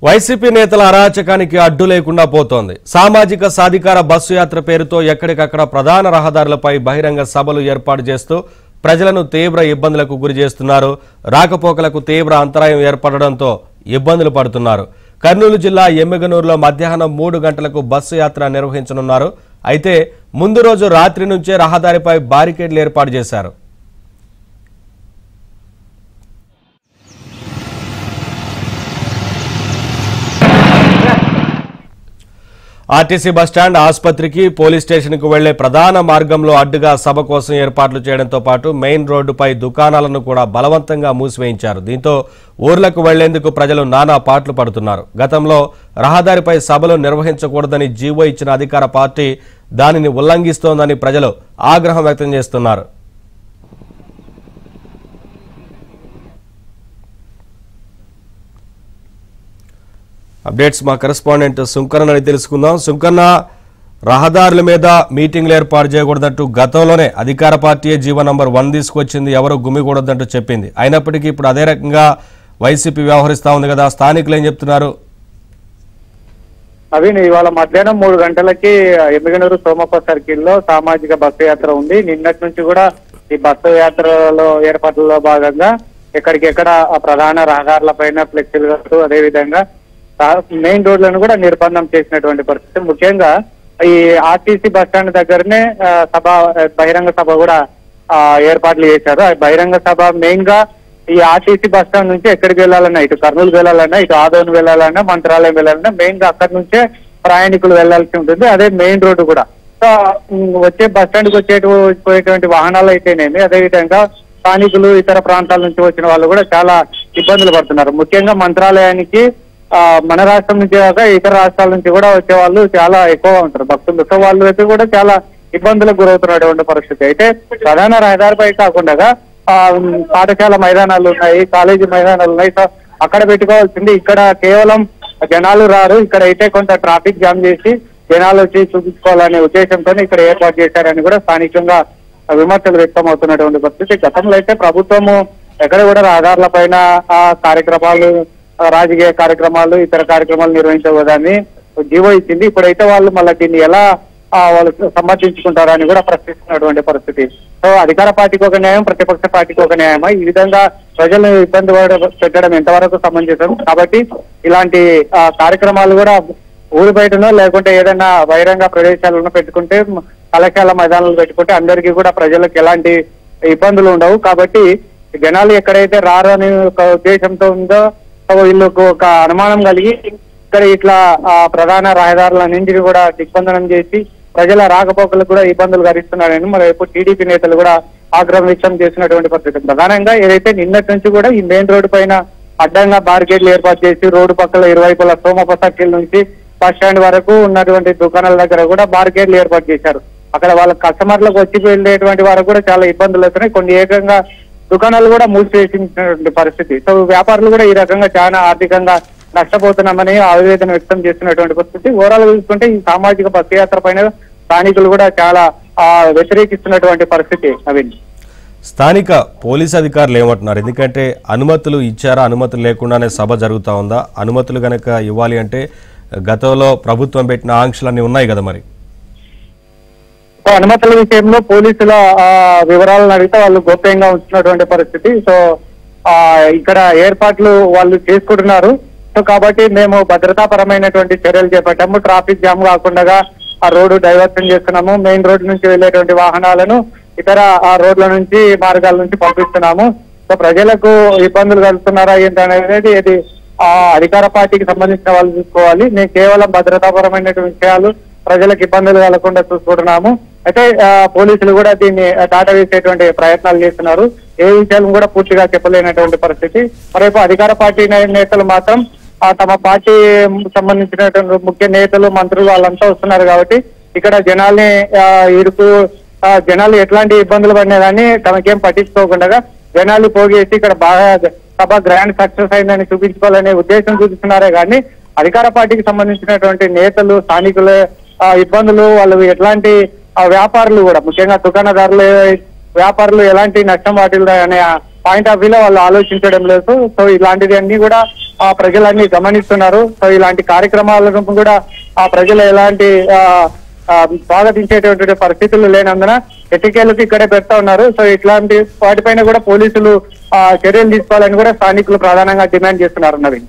YCP నేతల అరాచకానికి అడ్డు లేకుండా పోతోంది. సామాజిక సాధికార బస్సు యాత్ర పేరుతో ఎక్కడికక్కడ ప్రధాన రహదారులపై బహిరంగ సభలు ఏర్పాటు చేస్తూ ప్రజలను తీవ్ర ఇబ్బందులకు గురి చేస్తున్నారు. రాకపోకలకు తీవ్ర అంతరాయం ఏర్పడడంతో ఇబ్బందులు పడుతున్నారు. కర్నూలు జిల్లా ఎమ్మిగనూరులో మధ్యాహ్నం 3 గంటలకు బస్సు యాత్ర నిర్వహించనున్నారు. అయితే ముందు రోజు రాత్రి నుంచే రహదారిపై బారికేడ్లు ఏర్పాటు చేశారు. ఆర్టీసీ బస్టాండ్, ఆసుపత్రికి, పోలీస్ స్టేషన్కు వెళ్లే ప్రధాన మార్గంలో అడ్డుగా సభ కోసం ఏర్పాట్లు చేయడంతో పాటు మెయిన్ రోడ్డుపై దుకాణాలను కూడా బలవంతంగా మూసివేయించారు. దీంతో ఊర్లకు వెళ్లేందుకు ప్రజలు నానా పాట్లు పడుతున్నారు. గతంలో రహదారిపై సభలు నిర్వహించకూడదని జీవో ఇచ్చిన అధికార పార్టీ దానిని ఉల్లంఘిస్తోందని ప్రజలు ఆగ్రహం వ్యక్తం చేస్తున్నారు. అప్డేట్స్ మా కరెస్పాండెంట్ సుంకరన్ అని తెలుసుకుందాం. సుంకన్న, రహదారుల మీద మీటింగ్లు ఏర్పాటు చేయకూడదంటూ గతంలోనే అధికార పార్టీయే జీవో నంబర్ 1 తీసుకొచ్చింది, ఎవరు గుమికూడదంటూ చెప్పింది. అయినప్పటికీ ఇప్పుడు అదే రకంగా వైసీపీ వ్యవహరిస్తా ఉంది కదా, స్థానికులు ఏం చెప్తున్నారు? అవి ఇవాళ మధ్యాహ్నం 3 గంటలకి ఎమ్మిగనూరు సోమప్ప సర్కిల్లో సామాజిక బస్సు యాత్ర ఉంది. నిన్నటి నుంచి కూడా ఈ బస్సు యాత్రలో ఏర్పాట్లలో భాగంగా ఎక్కడికెక్కడ ప్రధాన రహదారుల పైన ఫ్లెక్సీలు కడుతూ అదేవిధంగా మెయిన్ రోడ్లను కూడా నిర్బంధం చేసినటువంటి పరిస్థితి. ముఖ్యంగా ఈ ఆర్టీసీ బస్టాండ్ దగ్గరనే బహిరంగ సభ కూడా ఏర్పాట్లు చేశారు. ఆ బహిరంగ సభ మెయిన్ గా ఈ ఆర్టీసీ బస్టాండ్ నుంచి ఎక్కడికి వెళ్ళాలన్నా, ఇటు కర్నూలు వెళ్ళాలన్నా, ఇటు ఆదోన్ వెళ్ళాలన్నా, మంత్రాలయం వెళ్ళాలన్నా మెయిన్ గా అక్కడి నుంచే ప్రయాణికులు వెళ్లాల్సి ఉంటుంది. అదే మెయిన్ రోడ్డు కూడా. సో వచ్చే బస్టాండ్కి పోయేటువంటి వాహనాలు అయితేనేమి, అదేవిధంగా స్థానికులు ఇతర ప్రాంతాల నుంచి వచ్చిన వాళ్ళు కూడా చాలా ఇబ్బందులు పడుతున్నారు. ముఖ్యంగా మంత్రాలయానికి మన రాష్ట్రం నుంచి కాక ఇతర రాష్ట్రాల నుంచి కూడా వచ్చే వాళ్ళు చాలా ఎక్కువగా ఉంటారు భక్తులు. సో వాళ్ళు అయితే కూడా చాలా ఇబ్బందులకు గురవుతున్నటువంటి పరిస్థితి. అయితే ప్రధాన రహదారిపై కాకుండా పాఠశాల మైదానాలు ఉన్నాయి, కాలేజీ మైదానాలు ఉన్నాయి. సో అక్కడ పెట్టుకోవాల్సింది. ఇక్కడ కేవలం జనాలు రారు, ఇక్కడ అయితే కొంత ట్రాఫిక్ జామ్ చేసి జనాలు వచ్చి చూపించుకోవాలనే ఉద్దేశంతో ఇక్కడ ఏర్పాటు చేశారని కూడా స్థానికంగా విమర్శలు వ్యక్తం అవుతున్నటువంటి పరిస్థితి. గతంలో అయితే ప్రభుత్వము ఎక్కడ కూడా రహదారుల పైన కార్యక్రమాలు, రాజకీయ కార్యక్రమాలు, ఇతర కార్యక్రమాలు నిర్వహించకూడదని జీవో ఇచ్చింది. ఇప్పుడైతే వాళ్ళు మళ్ళీ దీన్ని ఎలా వాళ్ళు సమర్థించుకుంటారని కూడా ప్రశ్నిస్తున్నటువంటి పరిస్థితి. సో అధికార పార్టీకి ఒక న్యాయం, ప్రతిపక్ష పార్టీకి ఒక న్యాయమా? ఈ విధంగా ప్రజలను ఇబ్బంది పెట్టడం ఎంతవరకు సమంజసం? కాబట్టి ఇలాంటి కార్యక్రమాలు కూడా ఊరి బయటనో లేకుంటే ఏదైనా బహిరంగ ప్రదేశాలను పెట్టుకుంటే, కళాశాల మైదానాలు పెట్టుకుంటే అందరికీ కూడా ప్రజలకు ఎలాంటి ఇబ్బందులు ఉండవు. కాబట్టి జనాలు ఎక్కడైతే రారు అనే ఒక ఉద్దేశంతో ఉందో వీళ్ళకు ఒక అనుమానం కలిగి ఇక్కడ ఇట్లా ప్రధాన రహదారులన్నింటినీ కూడా దిగ్బంధనం చేసి ప్రజల రాకపోకలకు కూడా ఇబ్బందులు కలిగిస్తున్నారని మరోవైపు టీడీపీ నేతలు కూడా ఆగ్రహం వ్యక్తం చేసినటువంటి పరిస్థితి. ప్రధానంగా ఏదైతే నిన్నటి నుంచి కూడా ఈ మెయిన్ రోడ్డు పైన అడ్డంగా బార్గేట్లు ఏర్పాటు చేసి రోడ్డు పక్కల ఇరువైపుల సోమప్ప సర్కిల్ నుంచి బస్ స్టాండ్ వరకు ఉన్నటువంటి దుకాణాల దగ్గర కూడా బార్గేట్లు ఏర్పాటు చేశారు. అక్కడ వాళ్ళ కస్టమర్లకు వచ్చి వెళ్ళేటువంటి వారికి కూడా చాలా ఇబ్బందులు అవుతున్నాయి. కొన్ని ఏకంగా దుకాణాలు కూడా మూసివేసినటువంటి పరిస్థితి. సో వ్యాపారులు కూడా ఈ రకంగా చాలా ఆర్థికంగా నష్టపోతున్నామని ఆవేదన వ్యక్తం చేస్తున్నటువంటి పరిస్థితి. ఓవరాల్ చూసుకుంటే ఈ సామాజిక బస్సు యాత్ర పైన స్థానికులు కూడా చాలా వ్యతిరేకిస్తున్నటువంటి పరిస్థితి. అవిన్, స్థానిక పోలీసు అధికారులు ఏమంటున్నారు? ఎందుకంటే అనుమతులు ఇచ్చారా, అనుమతులు లేకుండానే సభ జరుగుతూ ఉందా? అనుమతులు కనుక ఇవ్వాలి అంటే గతంలో ప్రభుత్వం పెట్టిన ఆంక్షలన్నీ ఉన్నాయి కదా మరి. అనుమతుల విషయంలో పోలీసుల వివరాలను అడిగితే వాళ్ళు గోప్యంగా ఉంచుతున్నటువంటి పరిస్థితి. సో ఇక్కడ ఏర్పాట్లు వాళ్ళు చేసుకుంటున్నారు. సో కాబట్టి మేము భద్రతాపరమైనటువంటి చర్యలు చేపట్టాము. ట్రాఫిక్ జామ్ కాకుండా ఆ రోడ్డు డైవర్షన్ చేస్తున్నాము. మెయిన్ రోడ్డు నుంచి వెళ్లేటువంటి వాహనాలను ఇతర రోడ్ల నుంచి మార్గాల నుంచి పంపిస్తున్నాము. సో ప్రజలకు ఇబ్బందులు కలుగుతున్నారా ఏంటనేది ఇది అధికార పార్టీకి సంబంధించిన వాళ్ళు చూసుకోవాలి. మేము కేవలం భద్రతాపరమైనటువంటి విషయాలు, ప్రజలకు ఇబ్బందులు కలగకుండా చూసుకుంటున్నాము. అయితే పోలీసులు కూడా దీన్ని దాటవేసేటువంటి ప్రయత్నాలు చేస్తున్నారు. ఏ విషయాలను కూడా పూర్తిగా చెప్పలేనటువంటి పరిస్థితి. మరోవైపు అధికార పార్టీ నేతలు మాత్రం తమ పార్టీ సంబంధించినటువంటి ముఖ్య నేతలు, మంత్రులు వాళ్ళంతా వస్తున్నారు కాబట్టి ఇక్కడ జనాల్ని జనాలు ఎట్లాంటి ఇబ్బందులు పడినదాన్ని తమకేం పట్టించుకోకుండా జనాలు పోగేసి ఇక్కడ బాగా సభ గ్రాండ్ సక్సెస్ అయిందని చూపించుకోవాలనే ఉద్దేశం చూపిస్తున్నారే కానీ అధికార పార్టీకి సంబంధించినటువంటి నేతలు, స్థానికుల ఇబ్బందులు, వాళ్ళు ఎట్లాంటి వ్యాపారులు కూడా ముఖ్యంగా దుకాణదారులు, వ్యాపారులు ఎలాంటి నష్టం వాటిల్లా అనే పాయింట్ ఆఫ్ వ్యూలో వాళ్ళు ఆలోచించడం లేదు. సో ఇలాంటివి అన్ని కూడా ప్రజలన్నీ గమనిస్తున్నారు. సో ఇలాంటి కార్యక్రమాలను కూడా ప్రజలు ఎలాంటి స్వాగతించేటువంటి పరిస్థితులు లేనందున ఎట్టికేలకు ఇక్కడే పెడతా ఉన్నారు. సో ఇట్లాంటి వాటిపైన కూడా పోలీసులు చర్యలు తీసుకోవాలని కూడా స్థానికులు ప్రధానంగా డిమాండ్ చేస్తున్నారు. నవీన్.